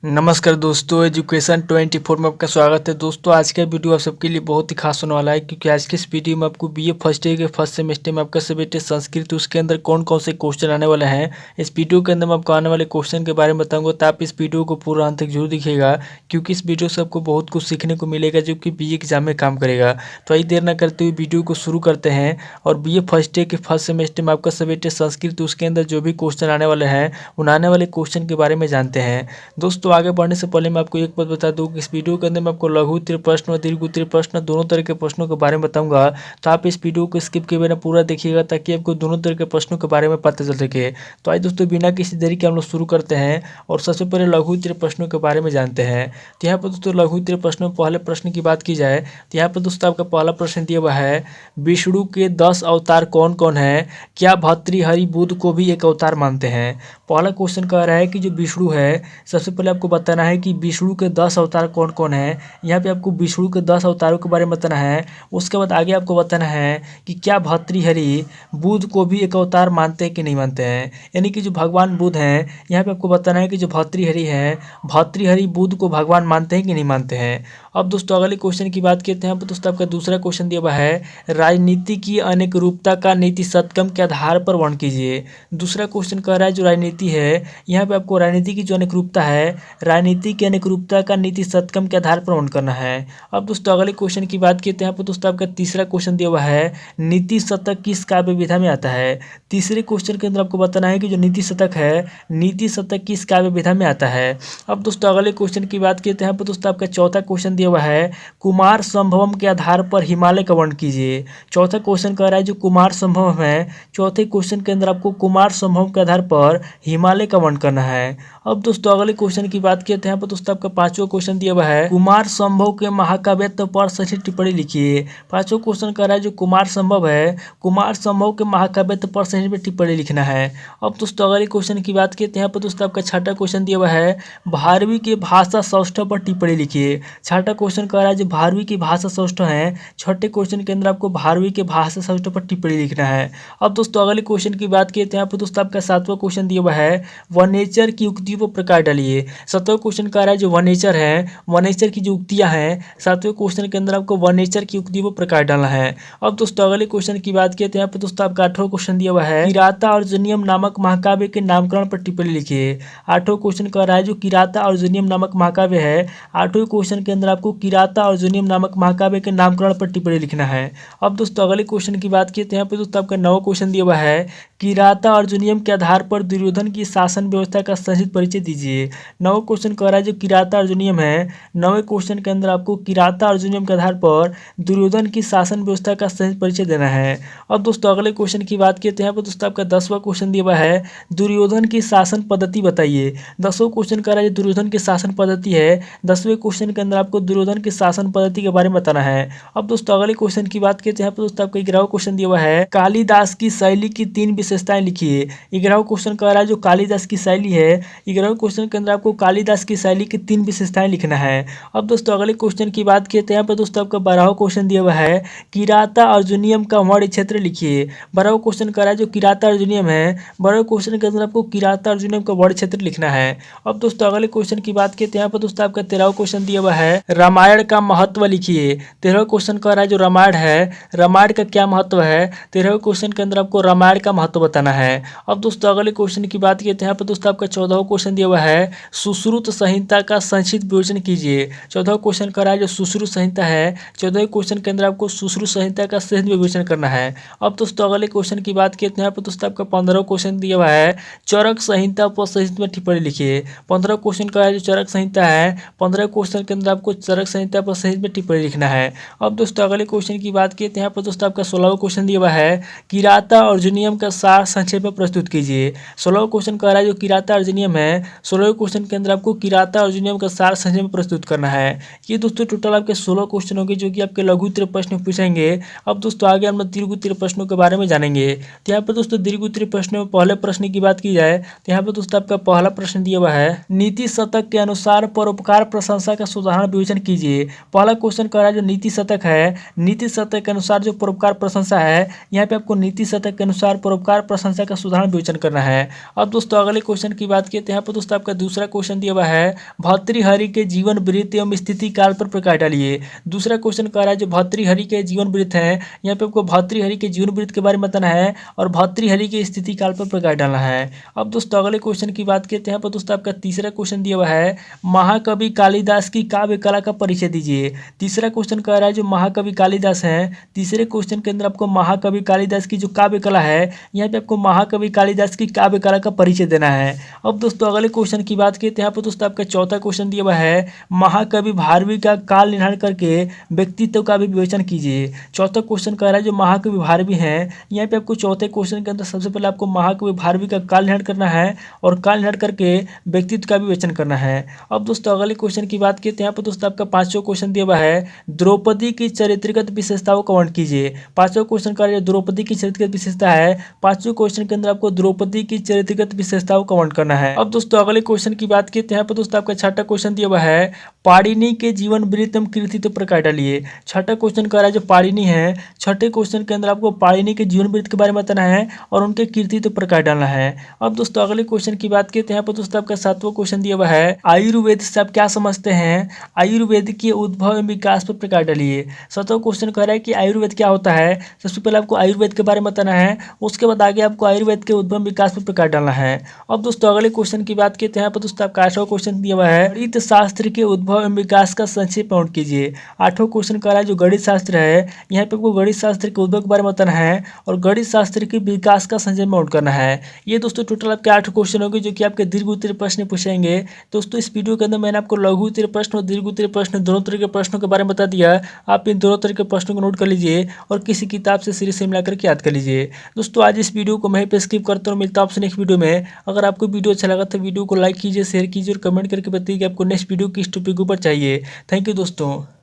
नमस्कार दोस्तों, एजुकेशन 24 में आपका स्वागत है। दोस्तों आज का वीडियो आप सबके लिए बहुत ही खास होने वाला है, क्योंकि आज के इस वीडियो में आपको बीए फर्स्ट ईयर के फर्स्ट सेमेस्टर में आपका सब्जेक्ट है संस्कृत, उसके अंदर कौन कौन से क्वेश्चन आने वाले हैं। इस वीडियो के अंदर मैं आपको आने वाले क्वेश्चन के बारे में बताऊंगा, तो आप इस वीडियो को पूरा अंत तक जरूर दिखेगा, क्योंकि इस वीडियो से आपको बहुत कुछ सीखने को मिलेगा जो कि बीए एग्जाम में काम करेगा। तो आइए देर न करते हुए वीडियो को शुरू करते हैं। और बीए फर्स्ट ईयर के फर्स्ट सेमेस्टर में आपका सब्जेक्ट है संस्कृत, उसके अंदर जो भी क्वेश्चन आने वाले हैं उन आने वाले क्वेश्चन के बारे में जानते हैं। दोस्तों आगे बढ़ने से पहले मैं आपको एक बात बता दूं कि इस वीडियो के अंदर मैं आपको लघु उत्तरीय प्रश्न और दीर्घ उत्तरीय प्रश्न दोनों तरह के प्रश्नों के बारे में बताऊंगा। तो आप इस वीडियो को स्किप किए बिना पूरा देखिएगा, ताकि आपको दोनों तरह के प्रश्नों के बारे में पता चल सके। तो आइए दोस्तों बिना किसी देरी के हम लोग शुरू करते हैं और सबसे पहले लघु उत्तरीय प्रश्नों के बारे में जानते हैं। तो यहाँ पर दोस्तों लघु उत्तरीय प्रश्नों में पहले प्रश्न की बात की जाए तो यहाँ पर दोस्तों आपका पहला प्रश्न दिया हुआ है, विष्णु के 10 अवतार कौन कौन है? क्या भर्तृहरि बुध को भी एक अवतार मानते हैं? पहला क्वेश्चन कह रहा है कि जो विष्णु है, सबसे पहले आपको बताना है कि विष्णु के 10 अवतार कौन कौन है। यहाँ पे आपको विष्णु के 10 अवतारों के बारे में बताना है। उसके बाद आगे आपको बताना है कि क्या भर्तृहरि बुध को भी एक अवतार मानते हैं कि नहीं मानते हैं, यानी कि जो भगवान बुध हैं, यहाँ पे आपको बताना है कि जो भर्तृहरि हैं, भर्तृहरि बुध को भगवान मानते हैं कि नहीं मानते हैं। अब दोस्तों अगले क्वेश्चन की बात करते हैं। दोस्तों आपका दूसरा क्वेश्चन दिया हुआ है, राजनीति की अनेक रूपता का नीति शतकम के आधार पर वर्णन कीजिए। दूसरा क्वेश्चन कह रहा है जो राजनीति है, यहाँ पे आपको राजनीति की जो अनेक रूपता है, राजनीति की अनेक रूपता का नीति शतकम के आधार पर वर्णन करना है। अब दोस्तों अगले क्वेश्चन की बात करते हैं। दोस्तों आपका तीसरा क्वेश्चन दिया हुआ है, नीति शतक किस काव्य विधा में आता है। तीसरे क्वेश्चन के अंदर आपको बताना है कि जो नीति शतक है, नीति शतक किस काव्य विधा में आता है। अब दोस्तों अगले क्वेश्चन की बात करते हैं। दोस्तों आपका चौथा क्वेश्चन दिया हुआ है, कुमार संभवम के आधार पर हिमालय का वर्णन कीजिए। चौथा क्वेश्चन कह रहा है जो कुमार संभवम है, चौथे क्वेश्चन के अंदर आपको कुमार संभवम के आधार पर हिमालय का वर्णन करना है। अब दोस्तों अगले क्वेश्चन की बात करते हैं। दोस्तों आपका पांचवा क्वेश्चन दिया हुआ है, कुमार संभव के महाकाव्यत्व पर सही टिप्पणी लिखिए। पांचवा क्वेश्चन कह रहा है जो कुमार संभव है, कुमार संभव के महाकाव्यत्व पर सही में टिप्पणी लिखना है। अब दोस्तों अगले क्वेश्चन की बात करते हैं। दोस्तों आपका छठा क्वेश्चन दिया हुआ है, भारवी के भाषा सौष्ठव पर टिप्पणी लिखिए। छठा क्वेश्चन कह रहा है जो भारवी की भाषा सौष्ठव है, छठे क्वेश्चन के अंदर आपको भारवी के भाषा सौष्ठव पर टिप्पणी लिखना है। अब दोस्तों अगले क्वेश्चन की बात करते हैं। दोस्तों आपका सातवां क्वेश्चन दिया हुआ है, वनेचर की उक्तियों पर प्रकाश डालिए। सातवां क्वेश्चन कह रहा है जो वनेचर है, वनेचर की जो उक्तियां हैं, सातवें क्वेश्चन के अंदर आपको वनेचर की उक्तियों पर प्रकाश डालना है। अब दोस्तों अगले क्वेश्चन की बात करते हैं। दोस्तों आपका आठवां क्वेश्चन दिया हुआ है, किराता अर्जुनियम नामक महाकाव्य के नामकरण पर टिप्पणी लिखिए। आठवां क्वेश्चन कह रहा है जो किराता अर्जुनियम नामक महाकाव्य है, आठवें क्वेश्चन के अंदर आपको किराता अर्जुनियम नामक महाकाव्य के नामकरण पर टिप्पणी लिखना है। अब दोस्तों अगले क्वेश्चन की बात करते हैं। दोस्तों आपका नौवां क्वेश्चन दिया हुआ है, किराता अर्जुनियम के आधार पर दुर्योधन की शासन व्यवस्था का संक्षिप्त परिचय दीजिए। नौवां क्वेश्चन कह रहा है जो किराता अर्जुनियम है, नौवें क्वेश्चन के अंदर आपको किराता अर्जुनियम के आधार पर दुर्योधन की शासन व्यवस्था का संक्षिप्त परिचय देना है। अब दोस्तों अगले क्वेश्चन की बात करते हैं। दोस्तों आपका 10वां क्वेश्चन दिया हुआ है, दुर्योधन की शासन पद्धति बताइए। 10वां क्वेश्चन कह रहा है दुर्योधन की शासन पद्धति है, 10वें क्वेश्चन के अंदर आपको दुर्योधन की शासन पद्धति के बारे में बताना है। अब दोस्तों अगले क्वेश्चन की बात करते हैं। दोस्तों आपका 11वां क्वेश्चन दिया हुआ है, कालिदास की शैली की 3 विशेषताएं लिखिए। 11वां क्वेश्चन कह रहा है जो कालिदास की शैली है, 11वें क्वेश्चन के अंदर आपको कालिदास की शैली की 3 विशेषताएं लिखना है। अब दोस्तों अगले क्वेश्चन की बात करते हैं। दोस्तों आपका 12वां क्वेश्चन दिया हुआ है, किराता अर्जुनियम का वर्ण क्षेत्र लिखिए। 12वां क्वेश्चन कह रहा है जो किराता अर्जुनियम है, 12वें क्वेश्चन के अंदर आपको किराता अर्जुनियम का वर्ण क्षेत्र लिखना है। अब दोस्तों अगले क्वेश्चन की बात करते हैं। दोस्तों आपका 13वां क्वेश्चन दिया हुआ है, रामायण का महत्व लिखिए। 13वां क्वेश्चन कह रहा है जो रामायण है, रामायण का क्या महत्व है, 13वें क्वेश्चन के अंदर आपको रामायण का महत्व बताना है। अब दोस्तों अगले क्वेश्चन की बात करते हैं। दोस्तों आपका 14वां क्वेश्चन दिया हुआ है, सुश्रुत संहिता का संक्षिप्त विवेचन कीजिए। 14वां क्वेश्चन कह रहा है जो सुश्रुत संहिता है, 14वें क्वेश्चन के अंदर आपको सुश्रुत संहिता का संक्षिप्त विवेचन करना है। अब दोस्तों अगले क्वेश्चन की बात करते हैं। दोस्तों आपका 15वां क्वेश्चन दिया हुआ है, चरक संहिता पर संक्षिप्त में टिप्पणी लिखिए। 15वां क्वेश्चन कह रहा है जो चरक संहिता है, 15वें क्वेश्चन के अंदर आपको चरक संहिता पर संक्षिप्त में टिप्पणी लिखना है। अब दोस्तों अगले क्वेश्चन की बात करते हैं। दोस्तों आपका 16वां क्वेश्चन दिया हुआ है, किराता अर्जुनियम का सार संक्षेप में प्रस्तुत कीजिए। 16वां क्वेश्चन कह रहा है जो किराता अर्जुनियम है, 16वें क्वेश्चन के अंदर आपको किराता अर्जुनियम का सार संक्षेप में प्रस्तुत करना है। ये दोस्तों टोटल आपके 16 क्वेश्चन होंगे जो कि आपके लघु उत्तरीय प्रश्न पूछेंगे। अब दोस्तों आगे हम लोग दीर्घ उत्तरीय प्रश्नों के बारे में जानेंगे। तो यहाँ पर दोस्तों दीर्घ उत्तरीय प्रश्नों में पहले प्रश्न की बात की जाए तो यहाँ पर दोस्तों आपका पहला प्रश्न दिया हुआ है, नीति शतक के अनुसार परोपकार प्रशंसा का सुधारण विवेचन कीजिए। पहला क्वेश्चन कह रहा है जो नीति शतक है, नीति शतक के अनुसार जो परोपकार प्रशंसा है, यहाँ पे आपको नीति शतक के अनुसार परोपकार बार प्रशंसा का सुधारण विवेचन करना है। अब दोस्तों अगले क्वेश्चन की बात किए तो यहाँ पर दोस्तों आपका दूसरा क्वेश्चन दिया हुआ है, भर्तृहरि के जीवन वृत्त एवं स्थिति काल पर प्रकाश डालिए। दूसरा क्वेश्चन कह रहा है जो भर्तृहरि के जीवन वृत्त है, यहाँ पे आपको भर्तृहरि के जीवन वृत्त के बारे में बताना है और भर्तृहरि के स्थिति काल पर प्रकाश डालना है। अब दोस्तों अगले क्वेश्चन की बात किए तो यहाँ पर दोस्तों आपका तीसरा क्वेश्चन दिया हुआ है, महाकवि कालिदास की काव्य कला का परिचय दीजिए। तीसरा क्वेश्चन कह रहा है जो महाकवि कालिदास हैं, तीसरे क्वेश्चन के अंदर आपको महाकवि कालिदास की जो काव्य कला है, यहाँ पे आपको महाकवि कालिदास की काव्य कला का परिचय देना है। अब दोस्तों अगले क्वेश्चन की बात की तो यहाँ पर दोस्तों आपका चौथा क्वेश्चन दिया हुआ है, महाकवि भारवी का काल निर्धारण करके व्यक्तित्व का भी विवेचन कीजिए। चौथा क्वेश्चन कह रहा है जो महाकवि भारवी हैं, यहाँ पे आपको चौथे क्वेश्चन के अंदर सबसे पहले आपको महाकवि भारवी का काल निर्धारण करना है और काल निर्धारण करके व्यक्तित्व का भी विवेचन करना है। अब दोस्तों अगले क्वेश्चन की बात की तो यहाँ पर दोस्तों आपका पांचवा क्वेश्चन दिया हुआ है, द्रौपदी की चरित्रगत विशेषताओं का वर्णन कीजिए। पांचवा क्वेश्चन का द्रौपदी की चरित्रगत विशेषता है, पांचवें क्वेश्चन के अंदर आपको द्रौपदी की चरित्रगत विशेषताओं का वर्णन करना है। अब दोस्तों अगले क्वेश्चन की बात की तो यहाँ पर दोस्तों आपका छठा क्वेश्चन दिया हुआ है, पाणिनि के जीवन वृत्त एवं कृतित्व प्रकाश डालिए। छठा क्वेश्चन कह रहा है जो पाणिनि है, छठे क्वेश्चन के अंदर आपको पाणिनि के जीवन वृत्त के बारे में बताना है और उनके कृतित्व प्रकाश डालना है। अब दोस्तों अगले क्वेश्चन की बात की तो यहाँ पर दोस्तों आपका सातवां क्वेश्चन दिया हुआ है, आयुर्वेद से आप क्या समझते हैं, आयुर्वेद के उद्भव एवं विकास पर प्रकाश डालिए। सातवां क्वेश्चन कह रहा है कि आयुर्वेद क्या होता है, सबसे पहले आपको आयुर्वेद के बारे में बताना है, उसके बाद आगे आपको आयुर्वेद के उद्भव विकास पर प्रकाश डालना है। अब दोस्तों अगले क्वेश्चन की बात की तो यहाँ पर दोस्तों आपका आठवां क्वेश्चन दिया हुआ है, गणित शास्त्र के उद्भव एवं विकास का संक्षेप में कीजिए। आठवां क्वेश्चन कह रहा है जो गणित शास्त्र है, यहाँ पे आपको गणित शास्त्र के उद्भव के बारे में बताना है और गणित शास्त्र के विकास का संक्षेप में करना है। ये दोस्तों टोटल आपके 8 क्वेश्चन होंगे जो कि आपके दीर्घ उत्तरीय प्रश्न पूछेंगे। दोस्तों इस वीडियो के अंदर मैंने आपको लघु उत्तरीय प्रश्न और दीर्घ उत्तरीय प्रश्न दोनों तरह के प्रश्नों के बारे में बता दिया। आप इन दोनों तरह के प्रश्नों को नोट कर लीजिए और किसी किताब से सीरीज से मिलाकर के याद कर लीजिए। दोस्तों आज इस वीडियो को मैं पे स्किप करता हूँ, मिलता हूँ आपसे नेक्स्ट वीडियो में। अगर आपको वीडियो अच्छा लगा तो वीडियो को लाइक कीजिए, शेयर कीजिए और कमेंट करके बताइए कि आपको नेक्स्ट वीडियो किस टॉपिक के ऊपर चाहिए। थैंक यू दोस्तों।